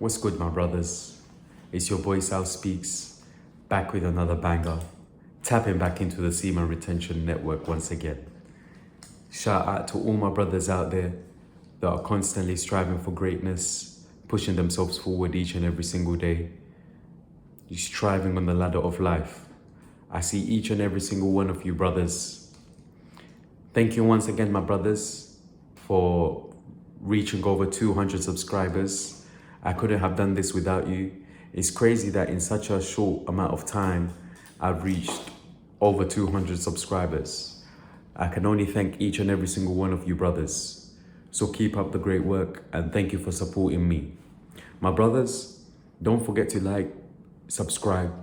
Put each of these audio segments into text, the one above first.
What's good, my brothers? It's your boy Sal Speaks, back with another banger, tapping back into the Semen Retention Network once again. Shout out to all my brothers out there that are constantly striving for greatness, pushing themselves forward each and every single day, striving on the ladder of life. I see each and every single one of you brothers. Thank you once again, my brothers, for reaching over 200 subscribers. I couldn't have done this without you. It's crazy that in such a short amount of time, I've reached over 200 subscribers. I can only thank each and every single one of you brothers. So keep up the great work and thank you for supporting me. My brothers, don't forget to like, subscribe,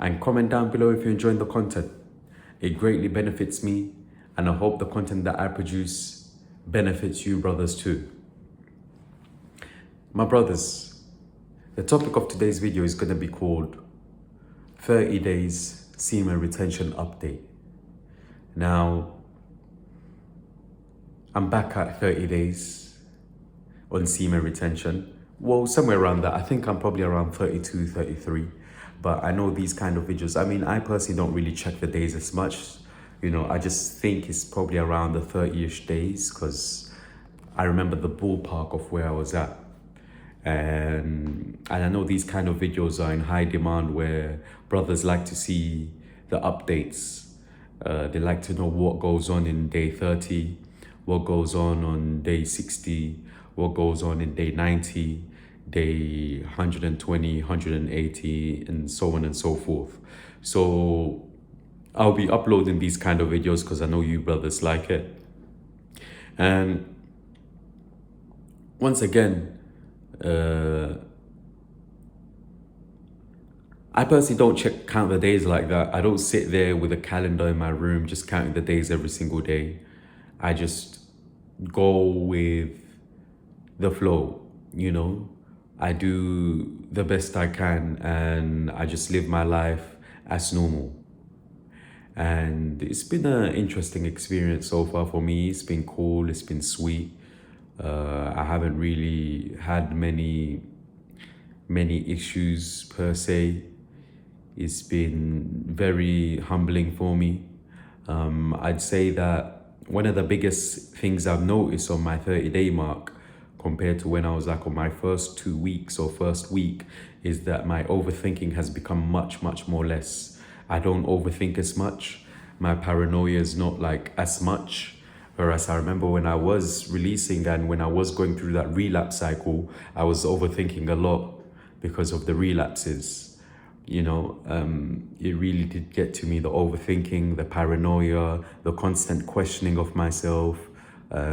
and comment down below if you're enjoying the content. It greatly benefits me, and I hope the content that I produce benefits you brothers too. My brothers, the topic of today's video is going to be called 30 Days Semen Retention Update. Now, I'm back at 30 days on semen retention. Well, somewhere around that. I think I'm probably around 32, 33. But I know these kind of videos, I mean, I personally don't really check the days as much. You know, I just think it's probably around the 30-ish days because I remember the ballpark of where I was at. And I know these kind of videos are in high demand where brothers like to see the updates. They like to know what goes on in day 30, what goes on day 60, what goes on in day 90, day 120, 180, and so on and so forth. So I'll be uploading these kind of videos because I know you brothers like it. And once again, I personally don't count the days like that. I don't sit there with a calendar in my room just counting the days every single day. I just go with the flow, you know. I do the best I can and I just live my life as normal. And it's been an interesting experience so far for me. It's been cool, it's been sweet. I haven't really had many issues per se. It's been very humbling for me. I'd say that one of the biggest things I've noticed on my 30-day mark compared to when I was like on my first 2 weeks or first week is that my overthinking has become much more less. I don't overthink as much. My paranoia is not like as much. Whereas I remember when I was releasing and when I was going through that relapse cycle, I was overthinking a lot because of the relapses. You know, it really did get to me, the overthinking, the paranoia, the constant questioning of myself,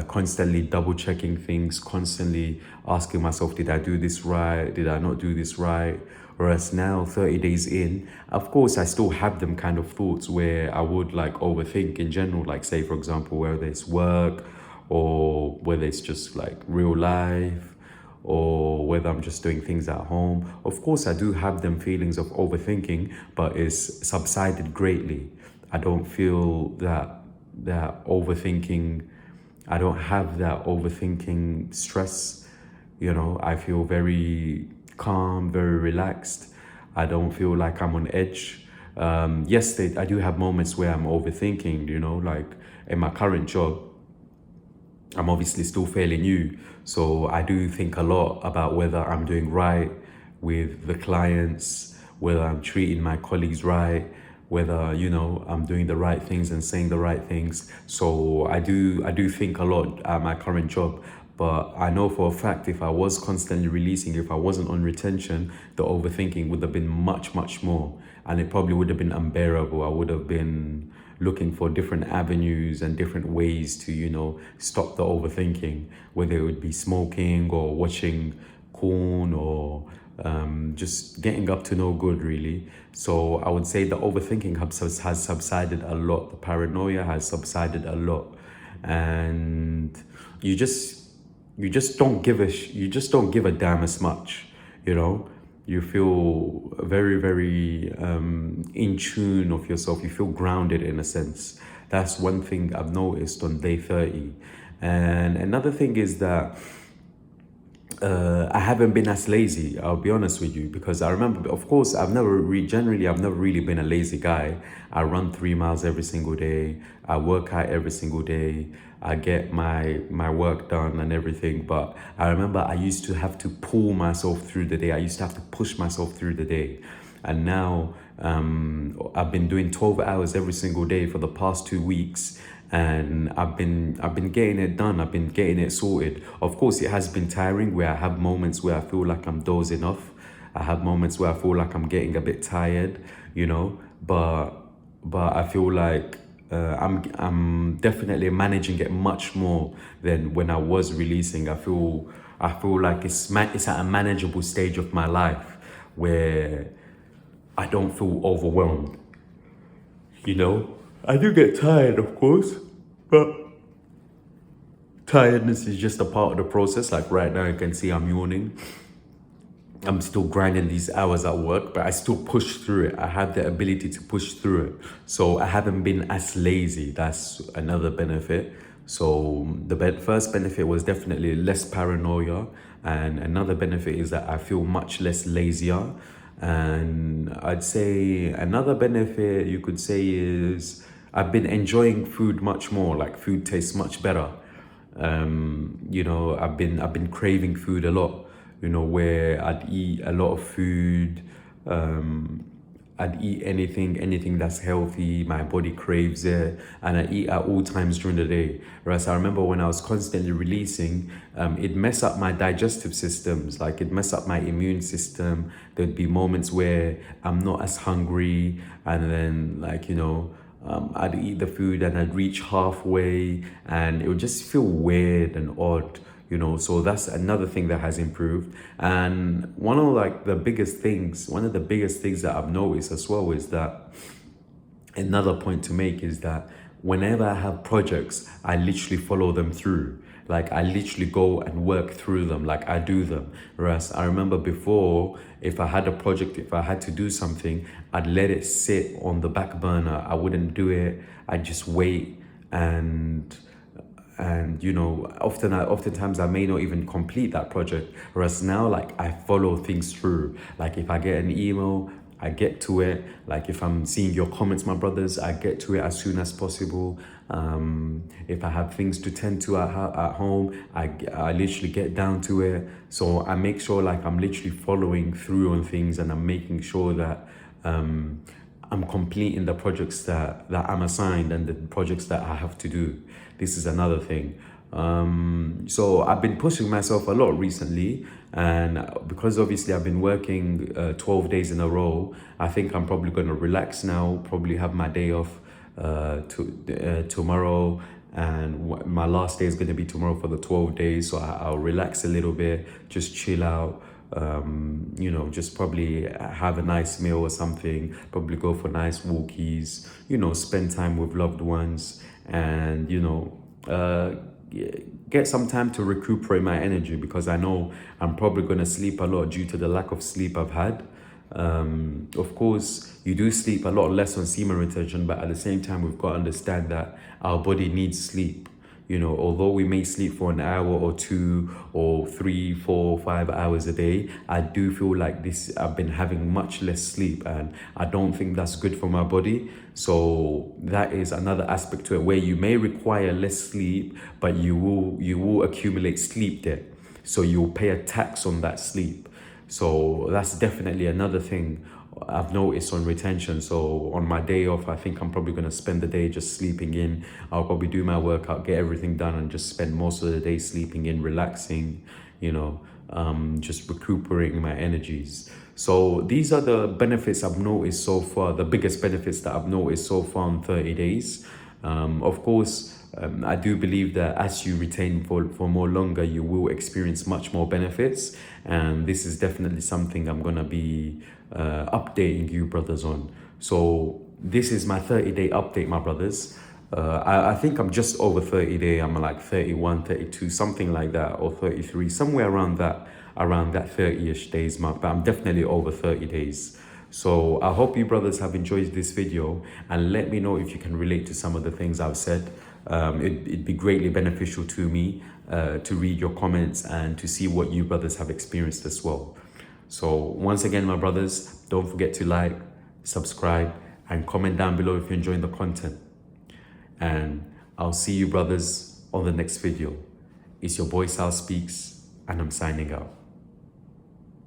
constantly double checking things, constantly asking myself, did I do this right? Did I not do this right? Whereas now, 30 days in, of course, I still have them kind of thoughts where I would like overthink in general, like say, for example, whether it's work or whether it's just like real life or whether I'm just doing things at home. Of course, I do have them feelings of overthinking, but it's subsided greatly. I don't feel that overthinking, I don't have that overthinking stress. You know, I feel very calm, very relaxed. I don't feel like I'm on edge. Yes, I do have moments where I'm overthinking, you know, like in my current job, I'm obviously still fairly new. So I do think a lot about whether I'm doing right with the clients, whether I'm treating my colleagues right, whether, you know, I'm doing the right things and saying the right things. So I do think a lot at my current job. But I know for a fact if I was constantly releasing, if I wasn't on retention, the overthinking would have been much more. And it probably would have been unbearable. I would have been looking for different avenues and different ways to, you know, stop the overthinking, whether it would be smoking or watching porn or just getting up to no good, really. So I would say the overthinking has subsided a lot. The paranoia has subsided a lot. And you just don't give a damn as much, you know. You feel very in tune of yourself. You feel grounded in a sense. That's one thing I've noticed on day 30. And another thing is that I haven't been as lazy, I'll be honest with you, because I remember, of course, I've never really been a lazy guy. I run 3 miles every single day. I work out every single day. I get my work done and everything. But I remember I used to have to pull myself through the day. I used to have to push myself through the day. And now I've been doing 12 hours every single day for the past 2 weeks, and I've been getting it done. I've been getting it sorted. Of course, it has been tiring where I have moments where I feel like I'm dozing off. I have moments where I feel like I'm getting a bit tired, you know, but I feel like I'm definitely managing it much more than when I was releasing. I feel like it's at a manageable stage of my life where I don't feel overwhelmed. You know, I do get tired, of course, but tiredness is just a part of the process. Like right now, you can see I'm yawning. I'm still grinding these hours at work, but I still push through it. I have the ability to push through it. So I haven't been as lazy. That's another benefit. So the first benefit was definitely less paranoia. And another benefit is that I feel much less lazier. And I'd say another benefit you could say is I've been enjoying food much more. Like food tastes much better. I've been craving food a lot, where I'd eat a lot of food. I'd eat anything that's healthy. My body craves it, and I eat at all times during the day. Whereas I remember when I was constantly releasing, it mess up my digestive systems. Like it mess up my immune system. There'd be moments where I'm not as hungry, and then I'd eat the food and I'd reach halfway, and it would just feel weird and odd. So that's another thing that has improved. And one of the biggest things that I've noticed as well is that another point to make is that whenever I have projects, I literally follow them through. Like I literally go and work through them, like I do them. Whereas I remember before, if I had a project, if I had to do something, I'd let it sit on the back burner. I wouldn't do it. I'd just wait, and oftentimes I may not even complete that project. Whereas now, like I follow things through. Like if I get an email, I get to it. Like if I'm seeing your comments, my brothers, I get to it as soon as possible. If I have things to tend to at home, I literally get down to it. So I make sure like I'm literally following through on things, and I'm making sure that I'm completing the projects that I'm assigned and the projects that I have to do. This is another thing. So I've been pushing myself a lot recently, and because obviously I've been working 12 days in a row, I think I'm probably going to relax now, probably have my day off tomorrow, and my last day is going to be tomorrow for the 12 days. So I'll relax a little bit, just chill out. Just probably have a nice meal or something, probably go for nice walkies, spend time with loved ones, and get some time to recuperate my energy, because I know I'm probably going to sleep a lot due to the lack of sleep I've had. Of course, you do sleep a lot less on semen retention, but at the same time, we've got to understand that our body needs sleep. Although we may sleep for an hour or two or 3, 4, 5 hours a day, I do feel like I've been having much less sleep, and I don't think that's good for my body. So that is another aspect to it, where you may require less sleep, but you will accumulate sleep debt. So you'll pay a tax on that sleep. So that's definitely another thing I've noticed on retention. So on my day off, I think I'm probably going to spend the day just sleeping in. I'll probably do my workout, get everything done, and just spend most of the day sleeping in, relaxing, just recuperating my energies. So these are the benefits I've noticed so far, the biggest benefits that I've noticed so far in 30 days. Of course, I do believe that as you retain for more longer, you will experience much more benefits. And this is definitely something I'm going to be updating you brothers on. So this is my 30-day update, my brothers. I think I'm just over 30 day. I'm like 31, 32, something like that, or 33, somewhere around that 30-ish days mark, but I'm definitely over 30 days. So I hope you brothers have enjoyed this video, and let me know if you can relate to some of the things I've said. It'd be greatly beneficial to me to read your comments and to see what you brothers have experienced as well. So once again, my brothers, don't forget to like, subscribe, and comment down below if you're enjoying the content. And I'll see you brothers on the next video. It's your boy Sal Speaks, and I'm signing out.